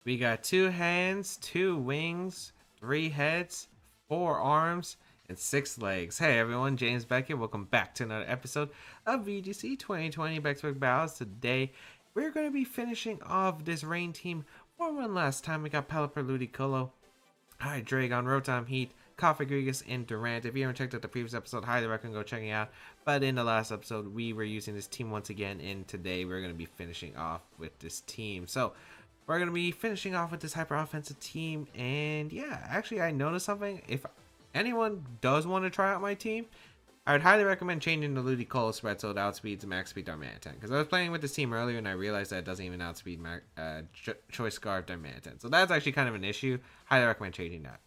We got 2 hands, 2 wings, 3 heads, 4 arms, and 6 legs. Hey everyone, James Baek here. Welcome back to another episode of VGC 2020 Baek Battles. Today, we're going to be finishing off this rain team for one last time. We got Pelipper, Ludicolo, Hi Dragon, Rotom, Heat, Coffee Grigas, and Durant. If you haven't checked out the previous episode, highly recommend go checking out. But in the last episode, we were using this team once again, and today we're going to be finishing off with this team. So, we're going to be finishing off with this hyper offensive team, and yeah, actually I noticed something. If anyone does want to try out my team, I would highly recommend changing the Ludicolo spread so it outspeeds Max Speed Darmanitan. Because I was playing with this team earlier and I realized that it doesn't even outspeed Choice Scarf Darmanitan. So that's actually kind of an issue. Highly recommend changing that.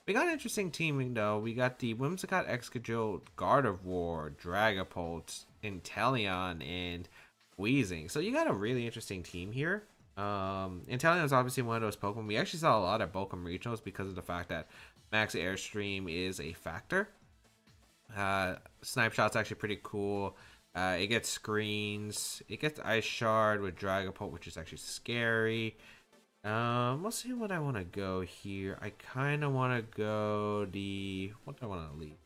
We got an interesting teaming though. We got the Whimsicott, Excadrill, Gardevoir, Dragapult, Inteleon, and Weezing. So you got a really interesting team here. Inteleon is obviously one of those Pokemon. We actually saw a lot of Pokemon regionals because of the fact that Max Airstream is a factor. Snipe Shot's actually pretty cool. It gets screens. It gets Ice Shard with Dragapult, which is actually scary. Let's see what I want to go here. I kind of want to go the... What do I want to lead?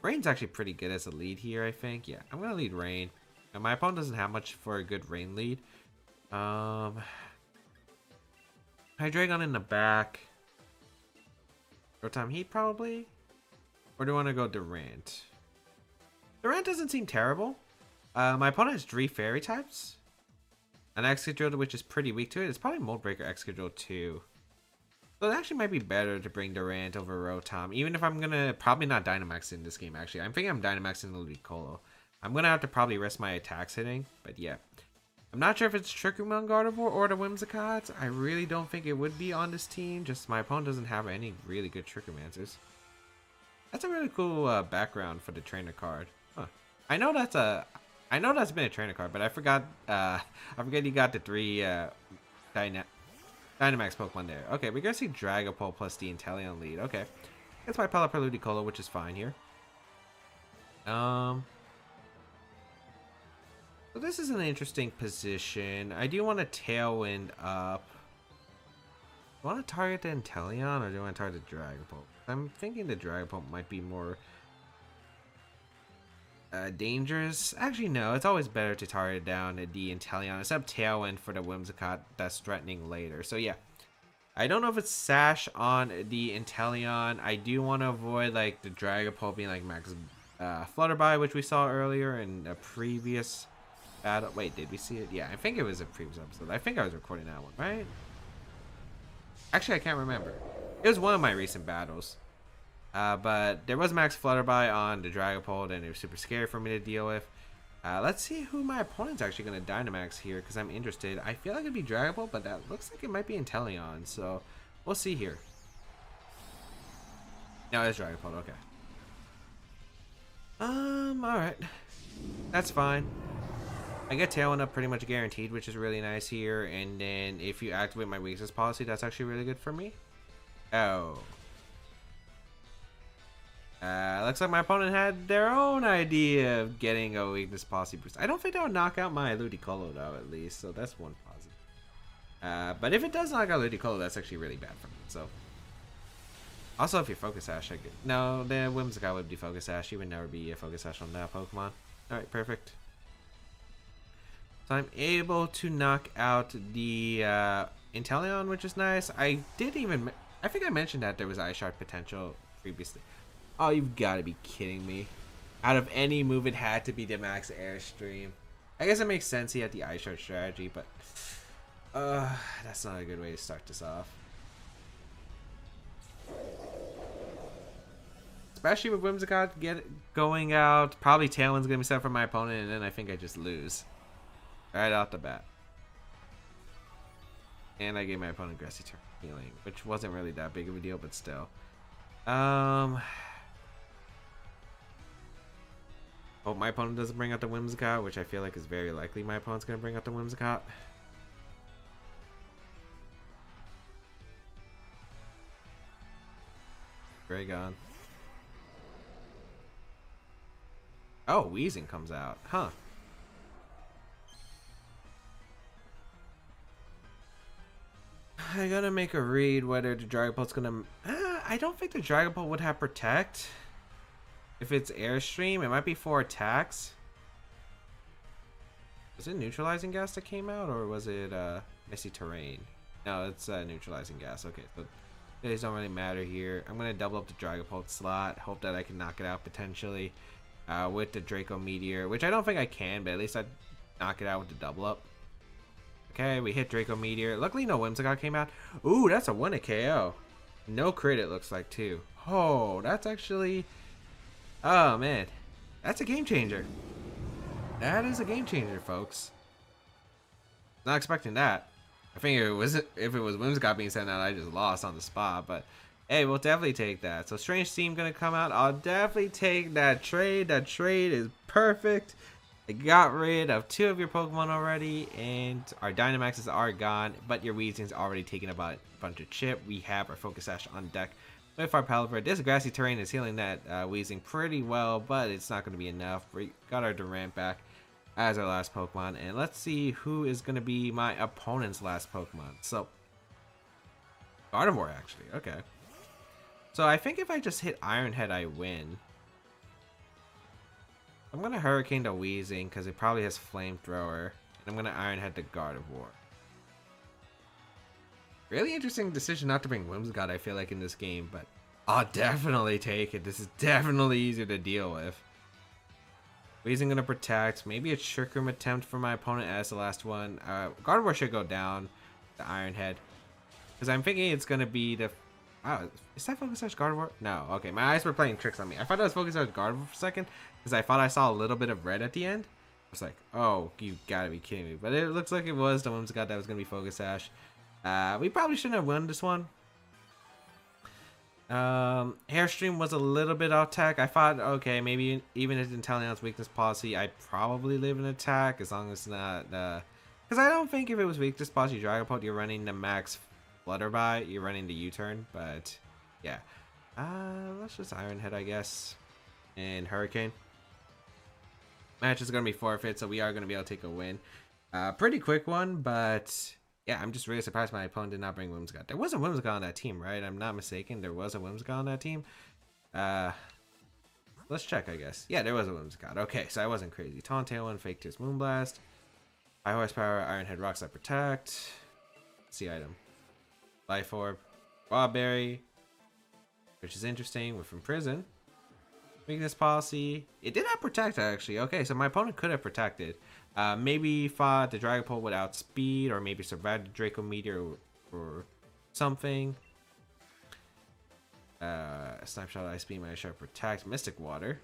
Rain's actually pretty good as a lead here, I think. Yeah, I'm going to lead Rain. And my opponent doesn't have much for a good Rain lead. Hydreigon in the back. Rotom Heat probably? Or do I want to go Durant? Durant doesn't seem terrible. My opponent has 3 fairy types. An Excadrill, which is pretty weak to it. It's probably Mold Breaker Excadrill too. So it actually might be better to bring Durant over Rotom. Even if I'm going to probably not Dynamax in this game actually. I'm thinking I'm Dynamaxing the Ludicolo. I'm going to have to probably risk my attacks hitting. But yeah. I'm not sure if it's Trick-Room Gardevoir or the Whimsicott. I really don't think it would be on this team. Just my opponent doesn't have any really good Trick-Room answers. That's a really cool background for the trainer card. Huh. I know that's been a trainer card, but I forgot you got the 3 Dynamax Pokemon there. Okay, we're gonna see Dragapult plus the Inteleon lead. Okay. That's my Pelipper Ludicolo, which is fine here. So this is an interesting position. I do want to Tailwind up. Do I want to target the Inteleon or do I want to target the Dragapult? I'm thinking the Dragapult might be more dangerous. Actually, no. It's always better to target down the Inteleon, except Tailwind for the Whimsicott that's threatening later. So yeah, I don't know if it's Sash on the Inteleon. I do want to avoid like the Dragapult being like Max Flutterby, which we saw earlier in a previous battle. Wait, did we see it? Yeah, I think it was a previous episode. I think I was recording that one, right? Actually, I can't remember. It was one of my recent battles. But there was Max Flutterby on the Dragapult, and it was super scary for me to deal with. Let's see who my opponent's actually going to Dynamax here, because I'm interested. I feel like it'd be Dragapult, but that looks like it might be Inteleon, so we'll see here. No, it's Dragapult, okay. Alright. That's fine. I get Tailwind up pretty much guaranteed, which is really nice here. And then if you activate my weakness policy, that's actually really good for me. Oh. Looks like my opponent had their own idea of getting a weakness policy boost. I don't think that would knock out my Ludicolo though, at least. So that's one positive. But if it does knock out Ludicolo, that's actually really bad for me. So. Also, if you Focus Sash, I could... No, the Whimsicott would be Focus Sash. You would never be a Focus Sash on that Pokemon. Alright, perfect. So I'm able to knock out the Inteleon, which is nice. I think I mentioned that there was Ice Shard potential previously. Oh, you've got to be kidding me. Out of any move, it had to be the Max Airstream. I guess it makes sense he had the Ice Shard strategy, but that's not a good way to start this off. Especially with Whimsicott going out. Probably Tailwind's going to be set for my opponent, and then I think I just lose. Right off the bat. And I gave my opponent Grassy Turn healing, which wasn't really that big of a deal, but still. Hope my opponent doesn't bring out the Whimsicott, which I feel like is very likely my opponent's going to bring out the Whimsicott. Dragon. Oh, Weezing comes out. Huh. I gotta make a read whether the Dragapult's gonna. I don't think the Dragapult would have Protect. If it's Airstream, it might be 4 attacks. Was it Neutralizing Gas that came out, or was it Misty Terrain? No, it's Neutralizing Gas. Okay, so these don't really matter here. I'm gonna double up the Dragapult slot. Hope that I can knock it out potentially with the Draco Meteor, which I don't think I can, but at least I'd knock it out with the double up. Okay, we hit Draco Meteor. Luckily, no Whimsicott came out. Ooh, that's a 1 KO. No crit, it looks like, too. Oh, that's actually... Oh, man. That's a game changer. That is a game changer, folks. Not expecting that. I think if it was Whimsicott being sent out, I just lost on the spot. But, hey, we'll definitely take that. So, Strange Team going to come out. I'll definitely take that trade. That trade is perfect. I got rid of 2 of your Pokemon already, and our Dynamaxes are gone, but your Weezing's already taken about a bunch of chip. We have our Focus Sash on deck with our Pelipper. This grassy terrain is healing that Weezing pretty well, but it's not going to be enough. We got our Durant back as our last Pokemon, and let's see who is going to be my opponent's last Pokemon. So, Gardevoir, actually. Okay. So, I think if I just hit Iron Head, I win. I'm going to Hurricane the Weezing because it probably has Flamethrower. And I'm going to Iron Head the Gardevoir. Really interesting decision not to bring Whimsicott, I feel like, in this game. But I'll definitely take it. This is definitely easier to deal with. Weezing going to Protect. Maybe a Trick Room attempt for my opponent as the last one. Gardevoir should go down. The Iron Head. Because I'm thinking it's going to be the... Wow, is that Focus Sash Gardevoir? No, okay. My eyes were playing tricks on me. I thought it was Focus Sash Gardevoir for a second. Because I thought I saw a little bit of red at the end. I was like, oh, you gotta be kidding me. But it looks like it was the Whimsicott that was going to be Focus Sash. We probably shouldn't have won this one. Airstream was a little bit off tech. I thought, okay, maybe even if Inteleon's weakness policy, I'd probably live in attack as long as it's not... Because I don't think if it was weakness policy Dragapult, you're running the max Flutterby, you're running the U-turn. But, yeah. Let's just Iron Head, I guess. And Hurricane. Match is going to be forfeit, so we are going to be able to take a win. Pretty quick one, but yeah, I'm just really surprised my opponent did not bring Whimsicott. There was a Whimsicott on that team, right? I'm not mistaken. There was a Whimsicott on that team. Let's check, I guess. Yeah, there was a Whimsicott. Okay, so I wasn't crazy. Taunt, Tailwind, Fake Tears, Moonblast. High Horsepower, Iron Head, Rock Slide, Protect. See item. Life Orb, Wildberry, which is interesting. We're from prison. Weakness policy. It did not protect, actually. Okay, so my opponent could have protected. Maybe fought the Dragapult with outspeed, or maybe survived the Draco Meteor or something. Snapshot, Ice Beam, Ice Shard, Protect, Mystic Water,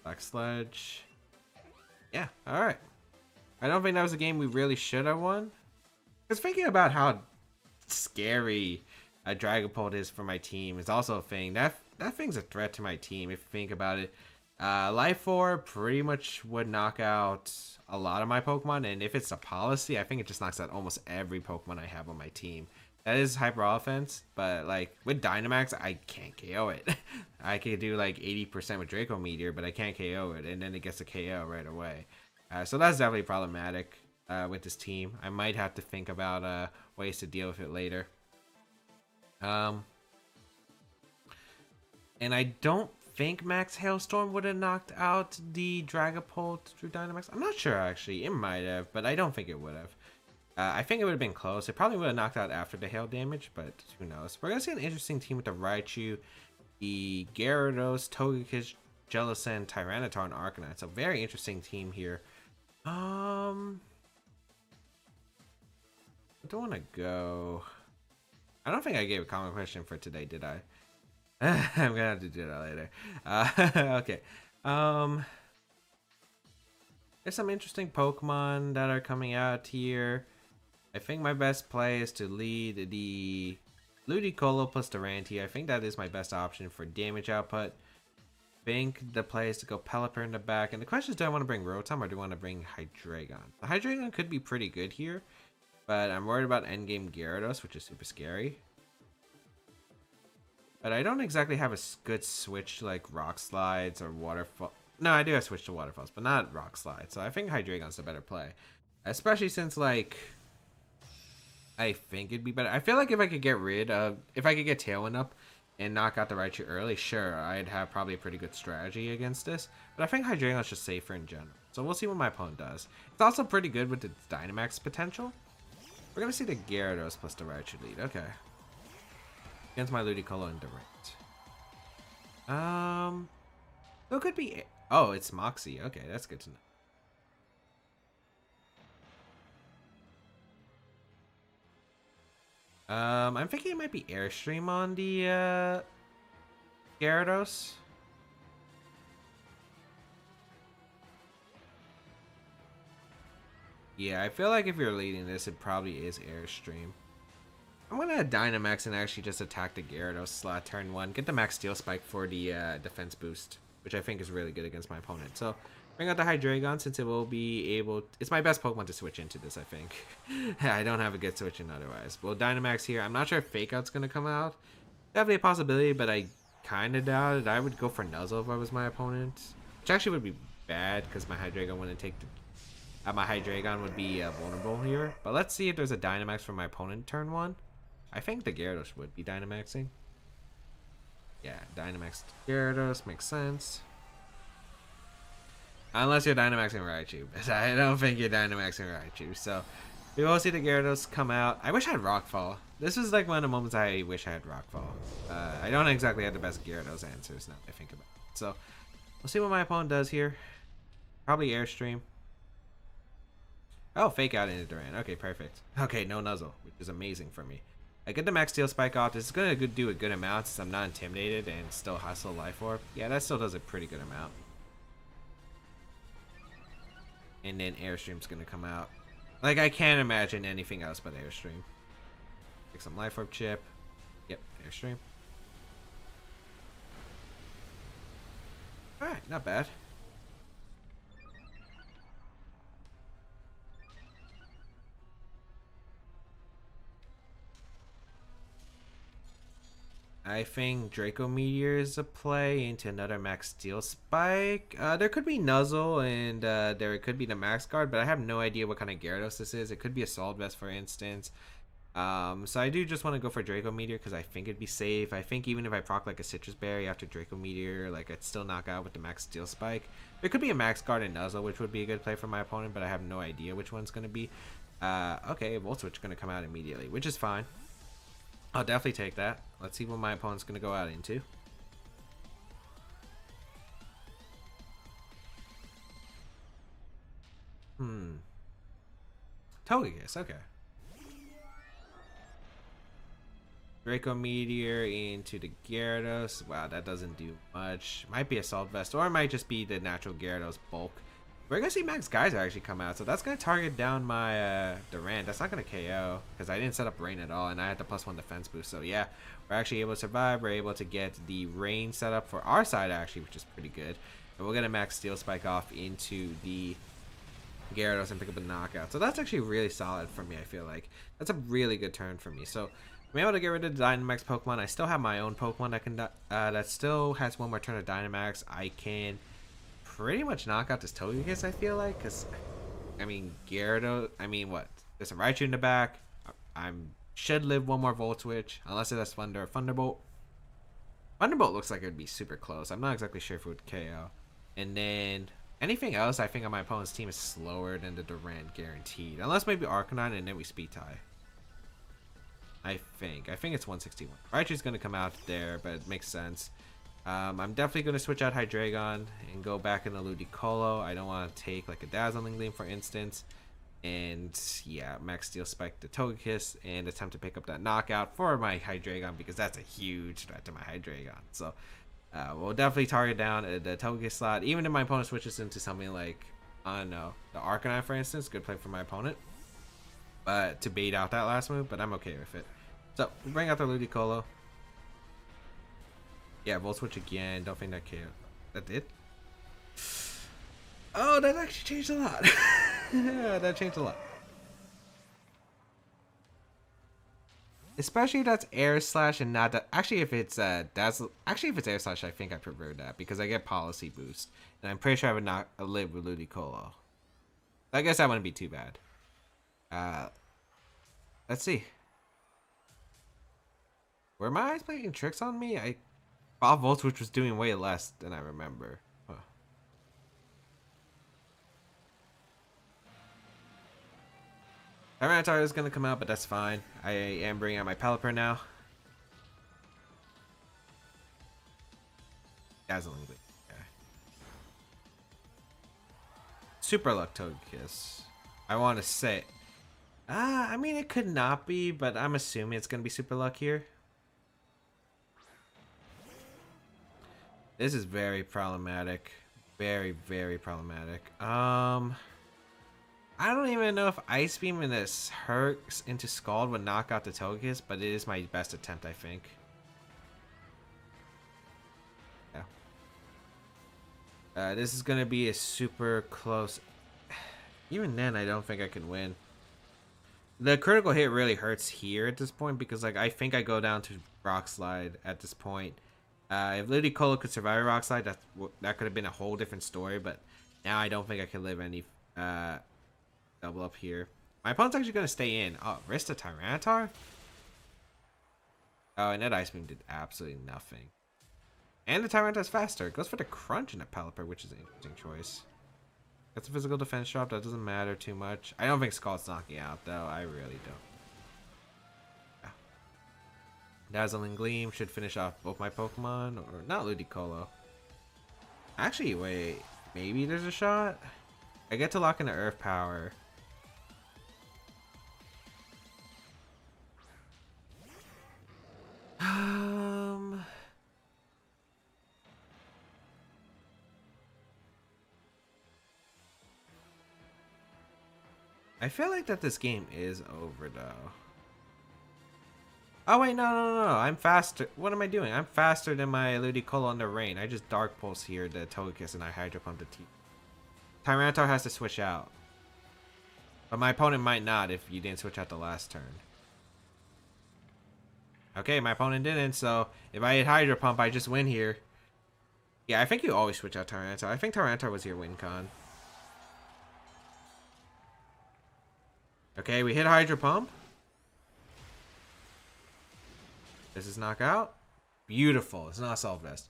Black Sludge. Yeah, alright. I don't think that was a game we really should have won. Because thinking about how scary a Dragapult is for my team is also a thing. That thing's a threat to my team if you think about it. Life Orb pretty much would knock out a lot of my Pokemon, and if it's a policy, I think it just knocks out almost every Pokemon I have on my team. That is Hyper Offense, but like with Dynamax, I can't KO it. I can do like 80% with Draco Meteor, but I can't KO it, and then it gets a KO right away. So that's definitely problematic with this team. I might have to think about ways to deal with it later. And I don't think Max Hailstorm would have knocked out the Dragapult through Dynamax. I'm not sure, actually. It might have, but I don't think it would have. I think it would have been close. It probably would have knocked out after the hail damage, but who knows. We're going to see an interesting team with the Raichu, the Gyarados, Togekiss, Jellicent, Tyranitar, and Arcanine. So very interesting team here. I don't want to go... I don't think I gave a common question for today, did I? I'm gonna have to do that later. Okay. There's some interesting Pokemon that are coming out here. I think my best play is to lead the Ludicolo plus Durante. I think that is my best option for damage output. I think the play is to go Pelipper in the back. And the question is, do I want to bring Rotom or do I want to bring Hydreigon? The Hydreigon could be pretty good here, but I'm worried about endgame Gyarados, which is super scary. But I don't exactly have a good switch to like Rock Slides or Waterfall. No, I do have switch to Waterfalls, but not Rock Slides. So I think Hydreigon's the better play. Especially since like... I think it'd be better. I feel like if I could get rid of, if I could get Tailwind up and knock out the Raichu early, sure, I'd have probably a pretty good strategy against this. But I think Hydreigion's just safer in general. So we'll see what my opponent does. It's also pretty good with its Dynamax potential. We're going to see the Gyarados plus the Raichu lead. Okay. Against my Ludicolo and Durant. So it could be... Oh, it's Moxie. Okay, that's good to know. I'm thinking it might be Airstream on the Gyarados. Yeah, I feel like if you're leading this, it probably is Airstream. I'm gonna Dynamax and actually just attack the Gyarados slot turn 1. Get the Max Steel Spike for the defense boost, which I think is really good against my opponent. So bring out the Hydreigon since it will be able... It's my best Pokemon to switch into this, I think. I don't have a good switch in otherwise. Well, Dynamax here. I'm not sure if Fake Out's going to come out. Definitely a possibility, but I kind of doubt it. I would go for Nuzzle if I was my opponent. Which actually would be bad because my Hydreigon wouldn't take the... my Hydreigon would be vulnerable here. But let's see if there's a Dynamax for my opponent turn 1. I think the Gyarados would be Dynamaxing. Yeah, Dynamax Gyarados makes sense. Unless you're Dynamaxing Raichu, but I don't think you're Dynamaxing Raichu. So we will see the Gyarados come out. I wish I had Rockfall. This is like one of the moments I wish I had Rockfall. I don't exactly have the best Gyarados answers now that I think about it. So we'll see what my opponent does here. Probably Airstream. Oh, Fake Out into Durant. Okay, perfect. Okay, no Nuzzle, which is amazing for me. I get the Max Steel Spike off. This is going to do a good amount since I'm not intimidated and still hustle Life Orb. Yeah, that still does a pretty good amount. And then Airstream's going to come out. Like, I can't imagine anything else but Airstream. Take some Life Orb chip. Yep, Airstream. Alright, not bad. I think Draco Meteor is a play into another Max Steel Spike. There could be Nuzzle and there could be the Max Guard, but I have no idea what kind of Gyarados this is. It could be a Assault Vest, for instance. So I do just want to go for Draco Meteor because I think it'd be safe. I think even if I proc like a Citrus Berry after Draco Meteor, like I'd still knock out with the Max Steel Spike. There could be a Max Guard and Nuzzle, which would be a good play for my opponent, but I have no idea which one's going to be. Okay, Volt Switch is going to come out immediately, which is fine. I'll definitely take that. Let's see what my opponent's going to go out into. Togekiss, okay. Draco Meteor into the Gyarados. Wow, that doesn't do much. Might be Assault Vest, or it might just be the natural Gyarados bulk. We're going to see Max Geyser actually come out, so that's going to target down my Durant. That's not going to KO, because I didn't set up Rain at all, and I had the +1 defense boost. So yeah, we're actually able to survive. We're able to get the Rain set up for our side, actually, which is pretty good. And we'll get a Max Steel Spike off into the Gyarados and pick up a knockout. So that's actually really solid for me, I feel like. That's a really good turn for me. So I'm able to get rid of the Dynamax Pokemon. I still have my own Pokemon that can that still has one more turn of Dynamax. I can pretty much knock out this Togekiss, I feel like, because I mean Gyarados, I mean what, there's a Raichu in the back. I should live one more Volt Switch unless it has Thunderbolt. Thunderbolt looks like it would be super close. I'm not exactly sure if it would KO. And then anything else I think on my opponent's team is slower than the Durant guaranteed, unless maybe Arcanine and then we speed tie. I think it's 161. Raichu's gonna come out there, but it makes sense. I'm definitely going to switch out Hydreigon and go back into Ludicolo. I don't want to take like a Dazzling Gleam, for instance. And yeah, Max Steel Spike the Togekiss and attempt to pick up that knockout for my Hydreigon because that's a huge threat to my Hydreigon. So we'll definitely target down the Togekiss slot. Even if my opponent switches into something like, I don't know, the Arcanine, for instance. Good play for my opponent. But to bait out that last move, but I'm okay with it. So we bring out the Ludicolo. Yeah, Volt Switch again. Don't think that KO. That did? Oh, that actually changed a lot. Yeah, that changed a lot. Especially if that's Air Slash and not that. Actually, if it's actually if it's Air Slash, I think I prefer that because I get Policy Boost, and I'm pretty sure I would not live with Ludicolo. I guess that wouldn't be too bad. Let's see. Were my eyes playing tricks on me? 5 volts, which was doing way less than I remember. Huh. Tyranitar is gonna come out, but that's fine. I am bringing out my Pelipper now. Dazzling Gleam. Okay. Super Luck Togekiss. I want to say. I mean, it could not be, but I'm assuming it's gonna be Super Luck here. This is very problematic. Very, very problematic. I don't even know if Ice Beam and this Herc into Scald would knock out the Togekiss, but it is my best attempt, I think. Yeah. This is gonna be a super close. Even then, I don't think I can win. The critical hit really hurts here at this point because, like, I think I go down to Rock Slide at this point. If Ludicolo could survive a Rock Slide, that could have been a whole different story. But now I don't think I can live any double up here. My opponent's actually going to stay in. Oh, risk the Tyranitar? Oh, and that Ice Beam did absolutely nothing. And the Tyranitar's faster. It goes for the Crunch in the Pelipper, which is an interesting choice. Gets a physical defense drop. That doesn't matter too much. I don't think Scald's knocking out, though. I really don't. Dazzling Gleam should finish off both my Pokemon, or not Ludicolo. Actually, wait, maybe there's a shot? I get to lock in the Earth Power. I feel like that this game is over, though. Oh wait, no, I'm faster. What am I doing? I'm faster than my Ludicolo under rain. I just Dark Pulse here the Togekiss and I Hydro Pump the Tyranitar has to switch out. But my opponent might not if you didn't switch out the last turn. Okay, my opponent didn't, so if I hit Hydro Pump, I just win here. Yeah, I think you always switch out Tyranitar. I think Tyranitar was your win con. Okay, we hit Hydro Pump. This is knockout. Beautiful. It's not Assault Vest.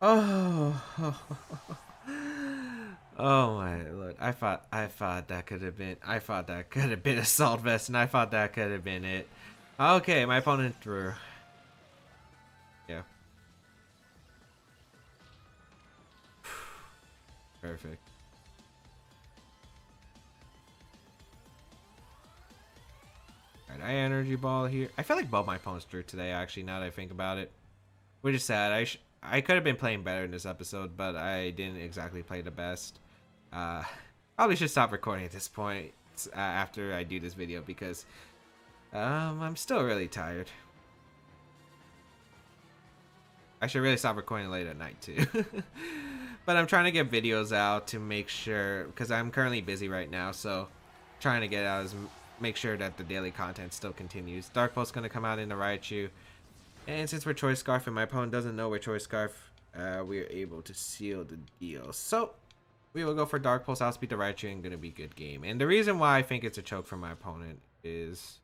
Oh. Oh my lord. I thought that could have been Assault Vest, and I thought that could have been it. Okay, my opponent threw. Yeah. Perfect. Alright, I Energy Ball here. I feel like both my opponents drew today, actually, now that I think about it. Which is sad. I could have been playing better in this episode, but I didn't exactly play the best. Probably should stop recording at this point after I do this video because I'm still really tired. I should really stop recording late at night too. But I'm trying to get videos out to make sure, because I'm currently busy right now, so trying to get out make sure that the daily content still continues. Dark Pulse going to come out in the Raichu. And since we're Choice Scarf and my opponent doesn't know we're Choice Scarf, we are able to seal the deal. So, we will go for Dark Pulse, outspeed the Raichu, and going to be a good game. And the reason why I think it's a choke for my opponent is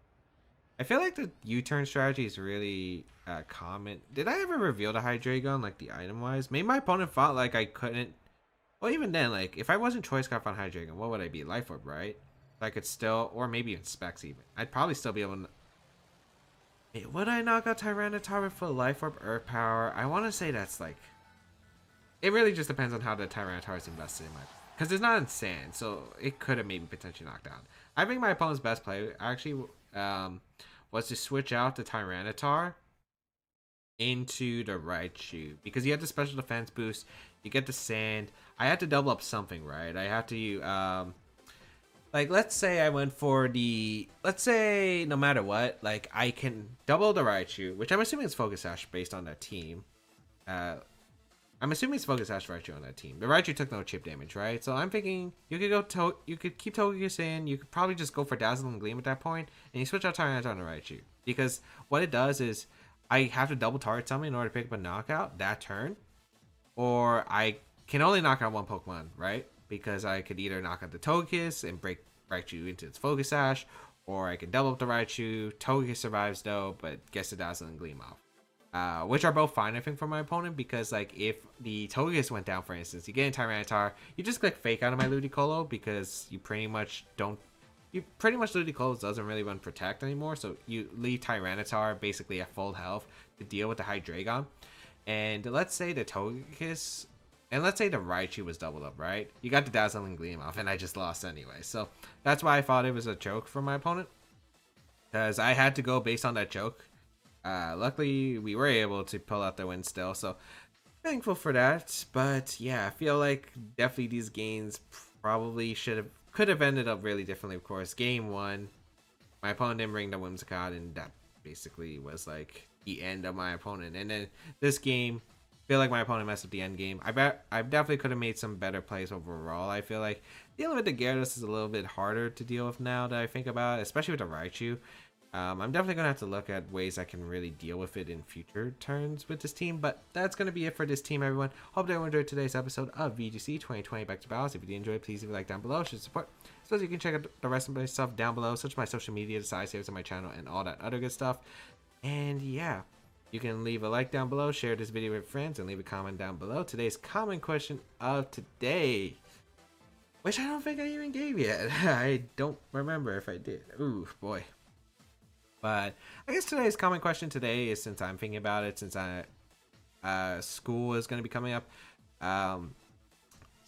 I feel like the U-turn strategy is really common. Did I ever reveal the Hydreigon, like the item-wise? Maybe my opponent thought like I couldn't. Well, even then, like if I wasn't Choice Scarf on Hydreigon, what would I be? Life Orb, right? I could still, or maybe even Specs even. I'd probably still be able to. Wait, would I knock out Tyranitar with full Life Orb, Earth Power? I want to say that's like. It really just depends on how the Tyranitar is invested in my. Because it's not in sand, so it could have maybe potentially knocked out. I think my opponent's best play actually was to switch out the Tyranitar into the Raichu. Because you have the special defense boost, you get the sand. I had to double up something, right? I have to like, let's say I went for the, let's say no matter what, like I can double the Raichu, which I'm assuming is Focus Sash based on that team. I'm assuming it's Focus Sash Raichu on that team. The Raichu took no chip damage, right? So I'm thinking you could you could keep Togekiss in. You could probably just go for Dazzling Gleam at that point, and you switch out Tyranitar on the Raichu. Because what it does is I have to double target something in order to pick up a knockout that turn, or I can only knock out one Pokemon, right? Because I could either knock out the Togekiss and break Raichu into its Focus Sash, or I can double up the Raichu. Togekiss survives though, but gets the Dazzling Gleam off. Which are both fine, I think, for my opponent, because like if the Togekiss went down, for instance, you get a Tyranitar, you just click Fake out of my Ludicolo because you pretty much Ludicolo doesn't really run Protect anymore, so you leave Tyranitar basically at full health to deal with the Hydreigon. And let's say the Togekiss, and let's say the Raichu was doubled up, right? You got the Dazzling Gleam off, and I just lost anyway. So that's why I thought it was a choke for my opponent, because I had to go based on that choke. Luckily, we were able to pull out the win still, so thankful for that. But yeah, I feel like definitely these games probably could have ended up really differently. Of course, game 1, my opponent didn't bring the Whimsicott, and that basically was like the end of my opponent. And then this game, I feel like my opponent messed up the end game. I definitely could have made some better plays overall. I feel like dealing with the Gyarados is a little bit harder to deal with now that I think about it, especially with the Raichu. I'm definitely going to have to look at ways I can really deal with it in future turns with this team. But that's going to be it for this team, everyone. Hope that you enjoyed today's episode of VGC 2020 Back to Battles. If you did enjoy it, please leave a like down below. Should support. So you can check out the rest of my stuff down below, such as my social media, the side saves on my channel, and all that other good stuff. And yeah, you can leave a like down below, share this video with friends, and leave a comment down below. Today's comment question of today, which I don't think I even gave yet. I don't remember if I did. Ooh, boy. But I guess today's comment question today is, since I'm thinking about it, since school is going to be coming up.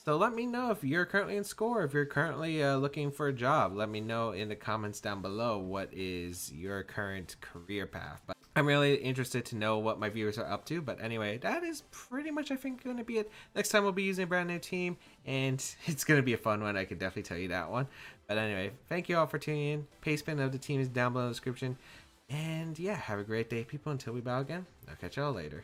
So let me know if you're currently in school, or if you're currently looking for a job. Let me know in the comments down below what is your current career path. But I'm really interested to know what my viewers are up to. But anyway, that is pretty much, I think, going to be it. Next time we'll be using a brand new team, and it's going to be a fun one. I can definitely tell you that one. But anyway, thank you all for tuning in. Paste pin of the team is down below in the description. And yeah, have a great day, people. Until we battle again, I'll catch y'all later.